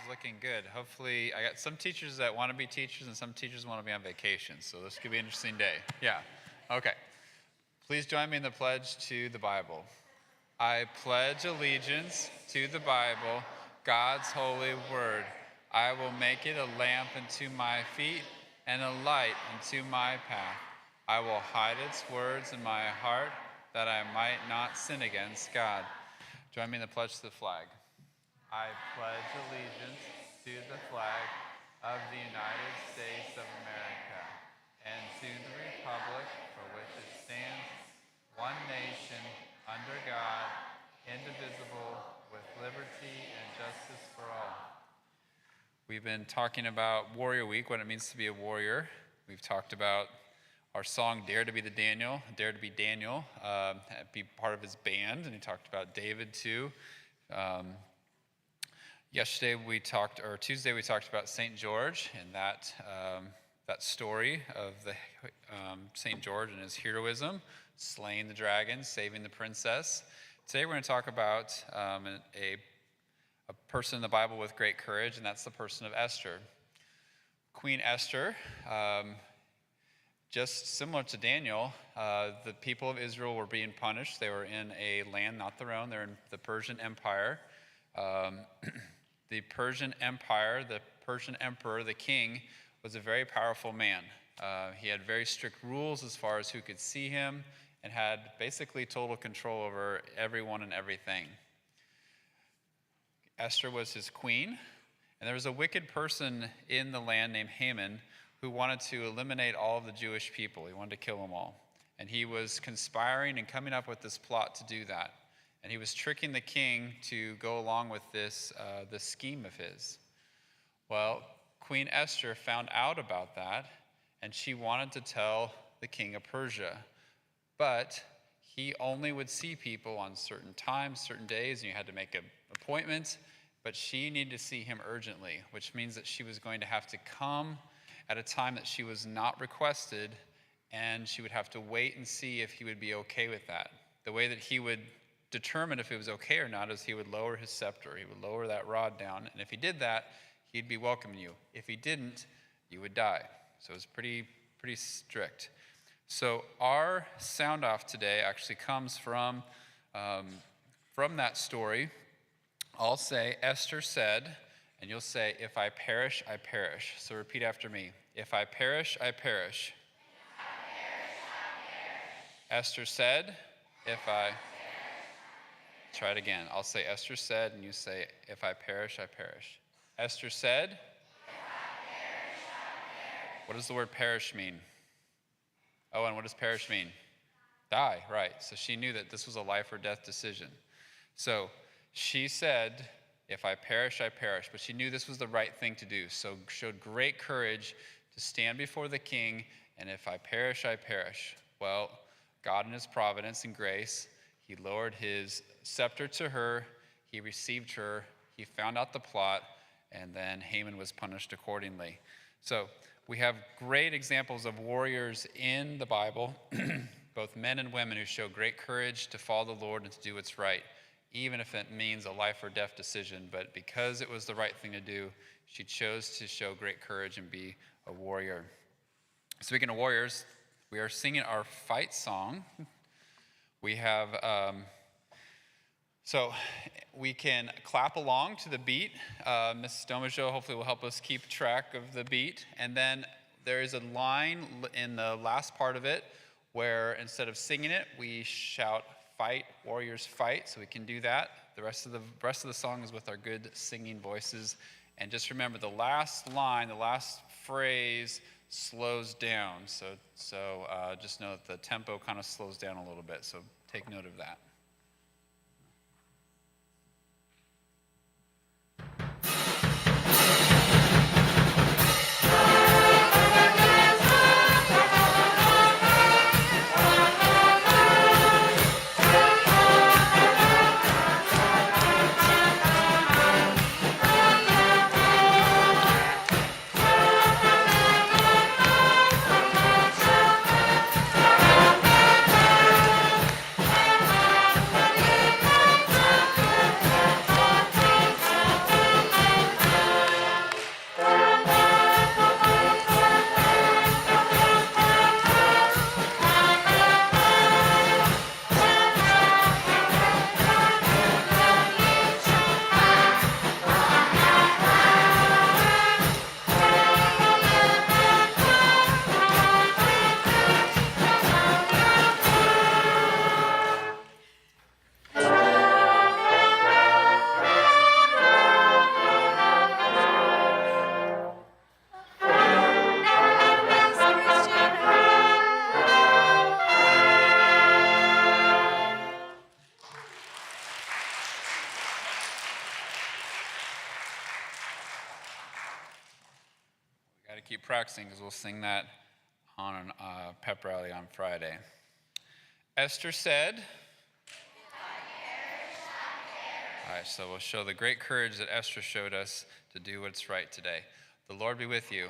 looking good. Hopefully, I got some teachers that want to be teachers and some teachers want to be on vacation. So this could be an interesting day. Yeah. Okay. Please join me in the pledge to the Bible. I pledge allegiance to the Bible, God's holy word. I will make it a lamp unto my feet and a light unto my path. I will hide its words in my heart that I might not sin against God. Join me in the pledge to the flag. I pledge allegiance to the flag of the United States of America and to the republic for which it stands, one nation, under God, indivisible, with liberty and justice for all. We've been talking about Warrior Week, what it means to be a warrior. We've talked about our song, Dare to be Daniel, be part of his band, and he talked about David too. Tuesday we talked about St. George and that story of the St. George and his heroism, slaying the dragon, saving the princess. Today we're going to talk about a person in the Bible with great courage, and that's the person of Esther. Queen Esther, just similar to Daniel, the people of Israel were being punished. They were in a land not their own. They're in the Persian Empire. The Persian Empire, the Persian emperor, the king, was a very powerful man. He had very strict rules as far as who could see him and had basically total control over everyone and everything. Esther was his queen, and there was a wicked person in the land named Haman who wanted to eliminate all of the Jewish people. He wanted to kill them all. And he was conspiring and coming up with this plot to do that. And he was tricking the king to go along with this scheme of his. Well, Queen Esther found out about that, and she wanted to tell the king of Persia. But he only would see people on certain times, certain days, and you had to make an appointment. But she needed to see him urgently, which means that she was going to have to come at a time that she was not requested, and she would have to wait and see if he would be okay with that. The way that he would determine if it was okay or not is he would lower his scepter. He would lower that rod down, and if he did that, he'd be welcoming you. If he didn't, you would die. So it was pretty strict. So our sound off today actually comes from that story. I'll say, Esther said, and you'll say, if I perish, I perish. So repeat after me. If I perish, I perish. If I perish, I perish. Esther said, if I... Try it again. I'll say Esther said, and you say, if I perish, I perish. Esther said, if I perish, I perish. What does the word perish mean? Oh, and what does perish mean? Die, right. So she knew that this was a life or death decision. So she said, if I perish, I perish. But she knew this was the right thing to do. So showed great courage to stand before the king, and if I perish, I perish. Well, God in his providence and grace, he lowered his scepter to her, he received her, he found out the plot, and then Haman was punished accordingly. So we have great examples of warriors in the Bible, both men and women who show great courage to follow the Lord and to do what's right, even if it means a life or death decision. But because it was the right thing to do, she chose to show great courage and be a warrior. Speaking of warriors, we are singing our fight song. We have, so we can clap along to the beat. Mrs. Domajo hopefully will help us keep track of the beat. And then there is a line in the last part of it where instead of singing it, we shout, fight, warriors fight. So we can do that. The rest of the song is with our good singing voices. And just remember the last line, the last phrase slows down. So just know that the tempo kind of slows down a little bit. So take note of that. keep practicing because we'll sing that on a pep rally on Friday. Esther said, all right, so we'll show the great courage that Esther showed us to do what's right today. The Lord be with you.